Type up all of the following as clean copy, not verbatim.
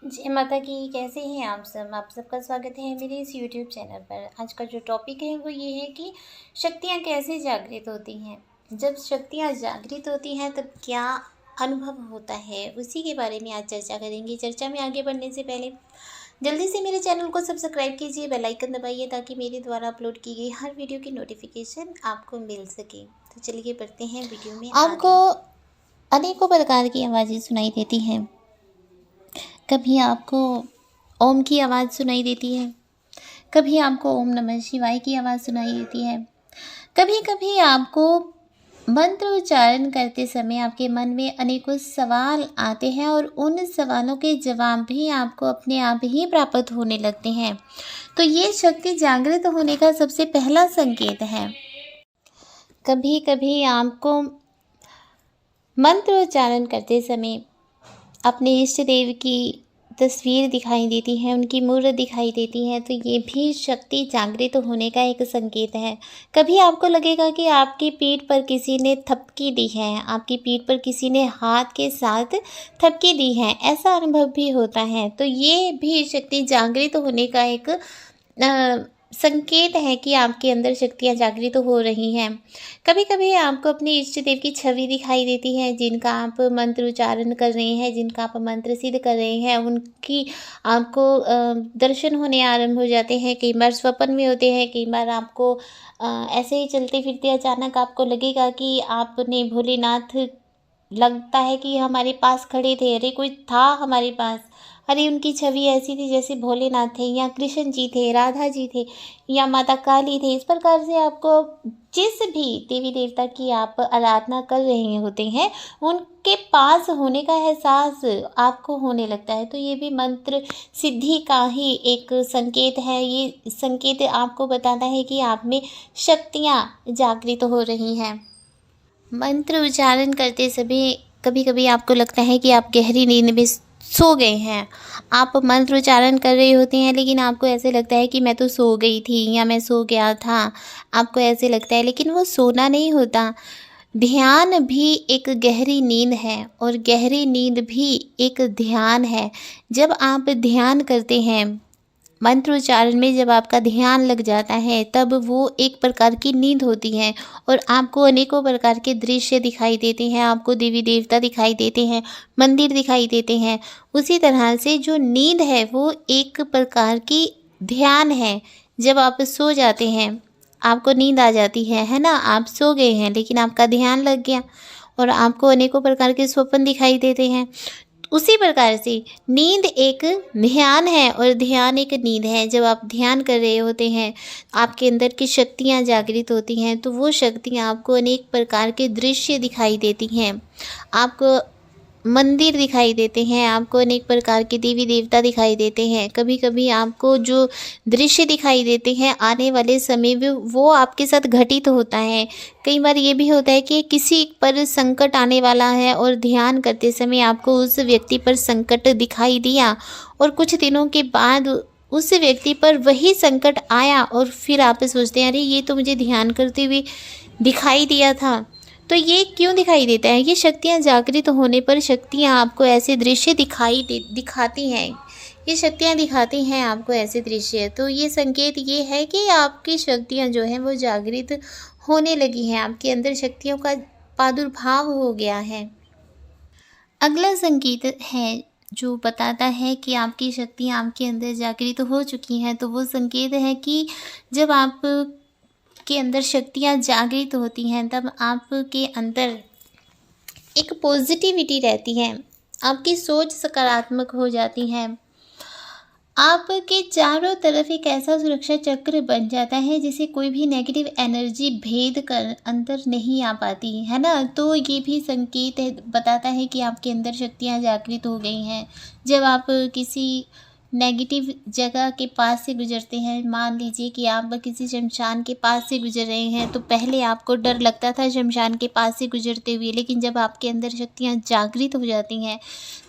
जय माता की। कैसे हैं आप सब? आप सबका स्वागत है मेरे इस यूट्यूब चैनल पर। आज का जो टॉपिक है वो ये है कि शक्तियाँ कैसे जागृत होती हैं। जब शक्तियाँ जागृत होती हैं तब क्या अनुभव होता है, उसी के बारे में आज चर्चा करेंगे। चर्चा में आगे बढ़ने से पहले जल्दी से मेरे चैनल को सब्सक्राइब कीजिए, बेल आइकन दबाइए ताकि मेरे द्वारा अपलोड की गई हर वीडियो की नोटिफिकेशन आपको मिल सके। तो चलिए बढ़ते हैं वीडियो में आपको अनेकों प्रकार की आवाज़ें सुनाई देती हैं। कभी आपको ओम की आवाज़ सुनाई देती है, कभी आपको ओम नमः शिवाय की आवाज़ सुनाई देती है, कभी कभी आपको मंत्र उच्चारण करते समय आपके मन में अनेकों सवाल आते हैं और उन सवालों के जवाब भी आपको अपने आप ही प्राप्त होने लगते हैं। तो ये शक्ति जागृत होने का सबसे पहला संकेत है। कभी कभी आपको मंत्र उच्चारण करते समय अपने इष्ट देव की तस्वीर दिखाई देती है, उनकी मूर्त दिखाई देती है, तो ये भी शक्ति जागृत होने का एक संकेत है। कभी आपको लगेगा कि आपकी पीठ पर किसी ने थपकी दी है, आपकी पीठ पर किसी ने हाथ के साथ थपकी दी है, ऐसा अनुभव भी होता है। तो ये भी शक्ति जागृत होने का एक संकेत है कि आपके अंदर शक्तियाँ जागृत हो रही हैं। कभी कभी आपको अपने इष्ट देव की छवि दिखाई देती है, जिनका आप मंत्र उच्चारण कर रहे हैं, जिनका आप मंत्र सिद्ध कर रहे हैं, उनकी आपको दर्शन होने आरंभ हो जाते हैं। कई बार स्वप्न में होते हैं, कई बार आपको ऐसे ही चलते फिरते अचानक आपको लगेगा कि आपने भोलेनाथ, लगता है कि हमारे पास खड़े थे, अरे कोई था हमारे पास, अरे उनकी छवि ऐसी थी जैसे भोलेनाथ थे, या कृष्ण जी थे, राधा जी थे, या माता काली थे। इस प्रकार से आपको जिस भी देवी देवता की आप आराधना कर रहे होते हैं, उनके पास होने का एहसास आपको होने लगता है। तो ये भी मंत्र सिद्धि का ही एक संकेत है। ये संकेत आपको बताता है कि आप में शक्तियाँ जागृत हो रही हैं। मंत्र उच्चारण करते समय कभी कभी आपको लगता है कि आप गहरी नींद में सो गए हैं। आप मंत्र उच्चारण कर रहे होते हैं, लेकिन आपको ऐसे लगता है कि मैं तो सो गई थी या मैं सो गया था। आपको ऐसे लगता है, लेकिन वो सोना नहीं होता। ध्यान भी एक गहरी नींद है और गहरी नींद भी एक ध्यान है। जब आप ध्यान करते हैं, मंत्र उच्चारण में जब आपका ध्यान लग जाता है, तब वो एक प्रकार की नींद होती है और आपको अनेकों प्रकार के दृश्य दिखाई देते हैं, आपको देवी देवता दिखाई देते हैं, मंदिर दिखाई देते हैं। उसी तरह से जो नींद है वो एक प्रकार की ध्यान है। जब आप सो जाते हैं, आपको नींद आ जाती है ना, आप सो गए हैं लेकिन आपका ध्यान लग गया और आपको अनेकों प्रकार के स्वप्न दिखाई देते हैं। उसी प्रकार से नींद एक ध्यान है और ध्यान एक नींद है। जब आप ध्यान कर रहे होते हैं, आपके अंदर की शक्तियाँ जागृत होती हैं, तो वो शक्तियाँ आपको अनेक प्रकार के दृश्य दिखाई देती हैं, आपको मंदिर दिखाई देते हैं, आपको अनेक प्रकार के देवी देवता दिखाई देते हैं। कभी कभी आपको जो दृश्य दिखाई देते हैं आने वाले समय में, वो आपके साथ घटित होता है। कई बार ये भी होता है कि किसी पर संकट आने वाला है और ध्यान करते समय आपको उस व्यक्ति पर संकट दिखाई दिया और कुछ दिनों के बाद उस व्यक्ति पर वही संकट आया और फिर आप सोचते हैं, अरे ये तो मुझे ध्यान करते हुए दिखाई दिया था। तो ये क्यों दिखाई देता है? ये शक्तियाँ जागृत होने पर शक्तियाँ आपको ऐसे दृश्य दिखाती हैं। ये शक्तियाँ दिखाती हैं आपको ऐसे दृश्य। तो ये संकेत ये है कि आपकी शक्तियाँ जो हैं वो जागृत होने लगी हैं, आपके अंदर शक्तियों का प्रादुर्भाव हो गया है। अगला संकेत है जो बताता है कि आपकी शक्तियाँ आपके अंदर जागृत हो चुकी हैं। तो वो संकेत है कि जब आप के अंदर शक्तियाँ जागृत होती हैं, तब आपके अंदर एक पॉजिटिविटी रहती है, आपकी सोच सकारात्मक हो जाती है। आपके चारों तरफ एक ऐसा सुरक्षा चक्र बन जाता है जिसे कोई भी नेगेटिव एनर्जी भेद कर अंदर नहीं आ पाती है ना। तो ये भी संकेत है, बताता है कि आपके अंदर शक्तियाँ जागृत हो गई हैं। जब आप किसी नेगेटिव जगह के पास से गुजरते हैं, मान लीजिए कि आप किसी शमशान के पास से गुजर रहे हैं, तो पहले आपको डर लगता था शमशान के पास से गुजरते हुए, लेकिन जब आपके अंदर शक्तियाँ जागृत हो जाती हैं,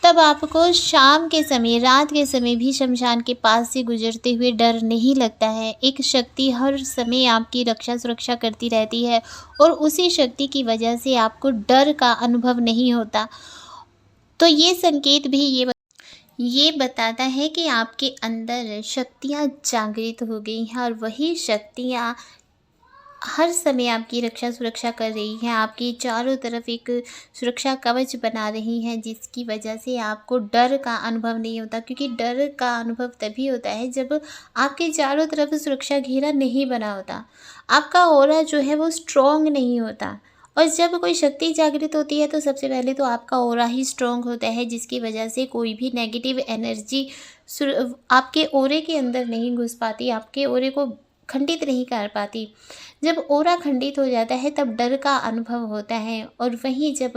तब आपको शाम के समय, रात के समय भी शमशान के पास से गुजरते हुए डर नहीं लगता है। एक शक्ति हर समय आपकी रक्षा सुरक्षा करती रहती है और उसी शक्ति की वजह से आपको डर का अनुभव नहीं होता। तो ये संकेत भी ये बताता है कि आपके अंदर शक्तियाँ जागृत हो गई हैं और वही शक्तियाँ हर समय आपकी रक्षा सुरक्षा कर रही हैं, आपके चारों तरफ एक सुरक्षा कवच बना रही हैं, जिसकी वजह से आपको डर का अनुभव नहीं होता, क्योंकि डर का अनुभव तभी होता है जब आपके चारों तरफ सुरक्षा घेरा नहीं बना होता, आपका ऑरा जो है वो स्ट्रॉन्ग नहीं होता। और जब कोई शक्ति जागृत होती है तो सबसे पहले तो आपका ऑरा ही स्ट्रॉन्ग होता है, जिसकी वजह से कोई भी नेगेटिव एनर्जी आपके ऑरे के अंदर नहीं घुस पाती, आपके ऑरे को खंडित नहीं कर पाती। जब ऑरा खंडित हो जाता है तब डर का अनुभव होता है, और वहीं जब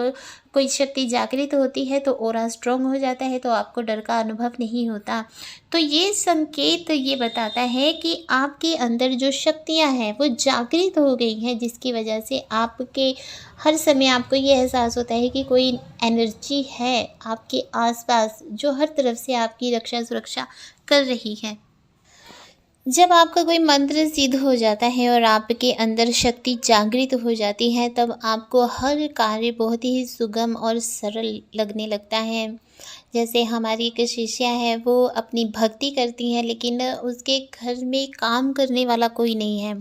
कोई शक्ति जागृत होती है तो ऑरा स्ट्रॉन्ग हो जाता है, तो आपको डर का अनुभव नहीं होता। तो ये संकेत ये बताता है कि आपके अंदर जो शक्तियाँ हैं वो जागृत हो गई हैं, जिसकी वजह से आपके हर समय आपको ये एहसास होता है कि कोई एनर्जी है आपके आसपास जो हर तरफ से आपकी रक्षा सुरक्षा कर रही है। जब आपका कोई मंत्र सिद्ध हो जाता है और आपके अंदर शक्ति जागृत हो जाती है, तब आपको हर कार्य बहुत ही सुगम और सरल लगने लगता है। जैसे हमारी एक शिष्या है, वो अपनी भक्ति करती है, लेकिन उसके घर में काम करने वाला कोई नहीं है।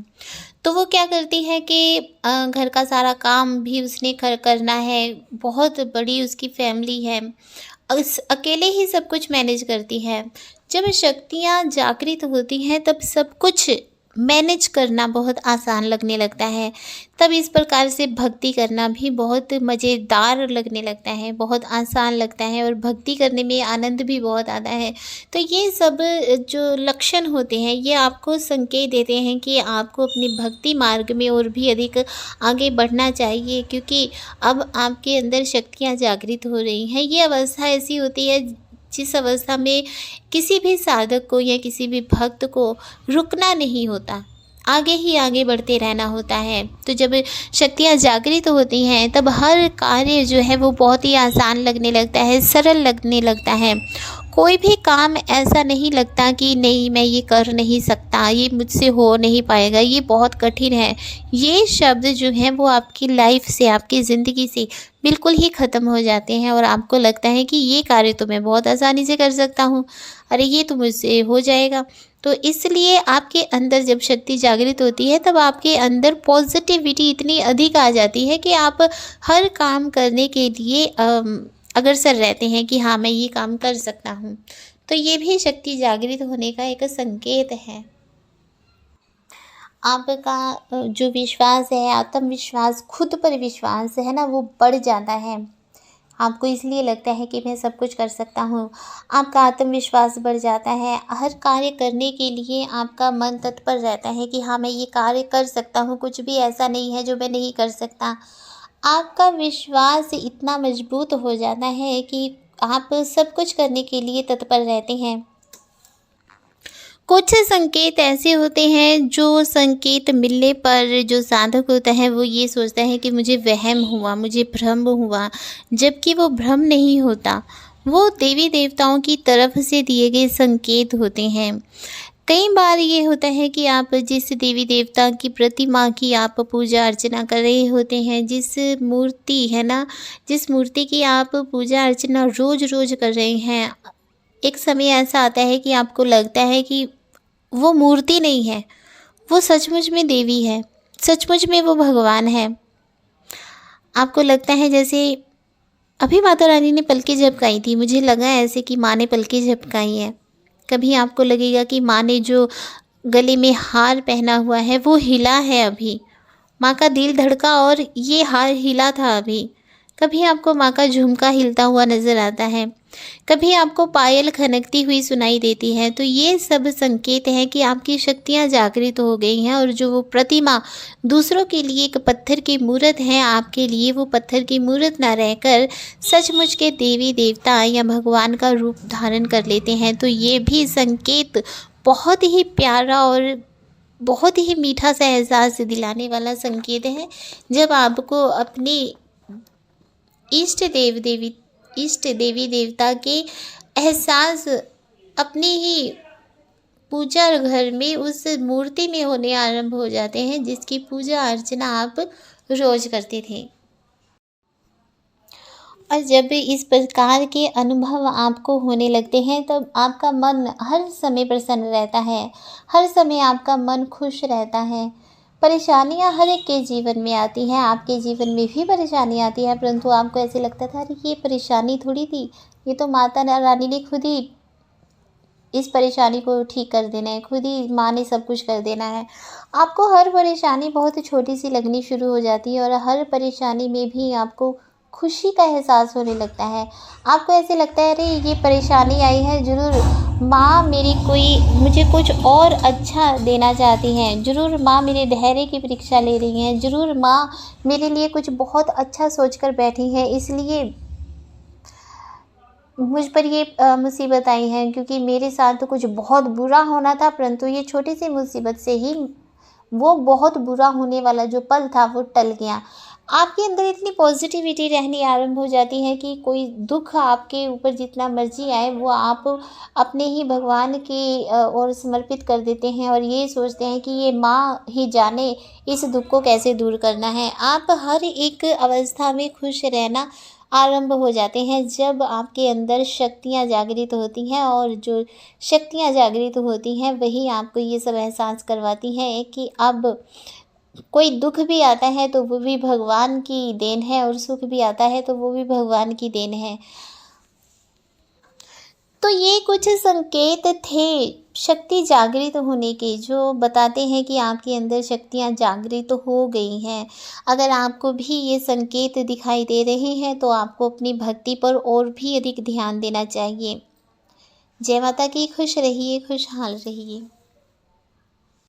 तो वो क्या करती है कि घर का सारा काम भी उसने करना है, बहुत बड़ी उसकी फैमिली है, अकेले ही सब कुछ मैनेज करती है। जब शक्तियाँ जागृत होती हैं तब सब कुछ मैनेज करना बहुत आसान लगने लगता है। तब इस प्रकार से भक्ति करना भी बहुत मज़ेदार लगने लगता है, बहुत आसान लगता है, और भक्ति करने में आनंद भी बहुत आता है। तो ये सब जो लक्षण होते हैं ये आपको संकेत देते हैं कि आपको अपनी भक्ति मार्ग में और भी अधिक आगे बढ़ना चाहिए, क्योंकि अब आपके अंदर शक्तियाँ जागृत हो रही हैं। ये अवस्था ऐसी होती है जिस अवस्था में किसी भी साधक को या किसी भी भक्त को रुकना नहीं होता, आगे ही आगे बढ़ते रहना होता है। तो जब शक्तियाँ जागृत होती हैं तब हर कार्य जो है वो बहुत ही आसान लगने लगता है, सरल लगने लगता है। कोई भी काम ऐसा नहीं लगता कि नहीं मैं ये कर नहीं सकता, ये मुझसे हो नहीं पाएगा, ये बहुत कठिन है। ये शब्द जो हैं वो आपकी लाइफ से, आपकी ज़िंदगी से बिल्कुल ही ख़त्म हो जाते हैं, और आपको लगता है कि ये कार्य तो मैं बहुत आसानी से कर सकता हूँ, अरे ये तो मुझसे हो जाएगा। तो इसलिए आपके अंदर जब शक्ति जागृत होती है तब आपके अंदर पॉजिटिविटी इतनी अधिक आ जाती है कि आप हर काम करने के लिए अग्रसर रहते हैं कि हाँ मैं ये काम कर सकता हूँ। तो ये भी शक्ति जागृत होने का एक संकेत है। आपका जो विश्वास है, आत्मविश्वास, खुद पर विश्वास है ना, वो बढ़ जाता है। आपको इसलिए लगता है कि मैं सब कुछ कर सकता हूँ। आपका आत्मविश्वास बढ़ जाता है। हर कार्य करने के लिए आपका मन तत्पर रहता है कि हाँ मैं ये कार्य कर सकता हूँ, कुछ भी ऐसा नहीं है जो मैं नहीं कर सकता। आपका विश्वास इतना मजबूत हो जाता है कि आप सब कुछ करने के लिए तत्पर रहते हैं। कुछ संकेत ऐसे होते हैं जो संकेत मिलने पर जो साधक होता है वो ये सोचता है कि मुझे वहम हुआ, मुझे भ्रम हुआ, जबकि वो भ्रम नहीं होता। वो देवी देवताओं की तरफ से दिए गए संकेत होते हैं। कई बार ये होता है कि आप जिस देवी देवता की प्रतिमा की आप पूजा अर्चना कर रहे होते हैं, जिस मूर्ति है ना, जिस मूर्ति की आप पूजा अर्चना रोज़ रोज़ कर रहे हैं, एक समय ऐसा आता है कि आपको लगता है कि वो मूर्ति नहीं है, वो सचमुच में देवी है, सचमुच में वो भगवान है। आपको लगता है जैसे अभी माता रानी ने पलकें झपकाई थी, मुझे लगा ऐसे कि माँ ने पलकें झपकाई हैं। कभी आपको लगेगा कि माँ ने जो गले में हार पहना हुआ है वो हिला है अभी, माँ का दिल धड़का और ये हार हिला था अभी। कभी आपको माँ का झुमका हिलता हुआ नज़र आता है, कभी आपको पायल खनकती हुई सुनाई देती है। तो ये सब संकेत हैं कि आपकी शक्तियाँ जागृत हो गई हैं, और जो वो प्रतिमा दूसरों के लिए एक पत्थर की मूर्त है, आपके लिए वो पत्थर की मूर्त ना रहकर सचमुच के देवी देवता या भगवान का रूप धारण कर लेते हैं। तो ये भी संकेत बहुत ही प्यारा और बहुत ही मीठा सा एहसास दिलाने वाला संकेत है। जब आपको अपने इष्ट देवी देवता के एहसास अपने ही पूजा घर में उस मूर्ति में होने आरंभ हो जाते हैं, जिसकी पूजा अर्चना आप रोज करते थे। और जब इस प्रकार के अनुभव आपको होने लगते हैं तब आपका मन हर समय प्रसन्न रहता है, हर समय आपका मन खुश रहता है। परेशानियाँ हर एक के जीवन में आती हैं, आपके जीवन में भी परेशानी आती है, परंतु आपको ऐसे लगता था अरे ये परेशानी थोड़ी थी, ये तो माता रानी ने खुद ही इस परेशानी को ठीक कर देना है, खुद ही माँ ने सब कुछ कर देना है। आपको हर परेशानी बहुत छोटी-सी लगनी शुरू हो जाती है और हर परेशानी में भी आपको खुशी का एहसास होने लगता है। आपको ऐसे लगता है अरे ये परेशानी आई है ज़रूर माँ मेरी कोई मुझे कुछ और अच्छा देना चाहती हैं, ज़रूर माँ मेरे धैर्य की परीक्षा ले रही हैं, ज़रूर माँ मेरे लिए कुछ बहुत अच्छा सोच कर बैठी हैं, इसलिए मुझ पर ये मुसीबत आई है क्योंकि मेरे साथ तो कुछ बहुत बुरा होना था, परंतु ये छोटी-सी मुसीबत से ही वो बहुत बुरा होने वाला जो पल था वो टल गया। आपके अंदर इतनी पॉज़िटिविटी रहनी आरंभ हो जाती है कि कोई दुःख आपके ऊपर जितना मर्ज़ी आए वो आप अपने ही भगवान की ओर समर्पित कर देते हैं और ये सोचते हैं कि ये माँ ही जाने इस दुःख को कैसे दूर करना है। आप हर एक अवस्था में खुश रहना आरंभ हो जाते हैं जब आपके अंदर शक्तियाँ जागृत होती हैं और जो शक्तियाँ जागृत होती हैं वही आपको ये सब एहसास करवाती हैं कि अब कोई दुःख भी आता है तो वो भी भगवान की देन है और सुख भी आता है तो वो भी भगवान की देन है। तो ये कुछ संकेत थे शक्ति जागृत होने के जो बताते हैं कि आपके अंदर शक्तियाँ जागृत हो गई हैं। अगर आपको भी ये संकेत दिखाई दे रहे हैं तो आपको अपनी भक्ति पर और भी अधिक ध्यान देना चाहिए। जय माता की, खुश रहिए, खुशहाल रहिए।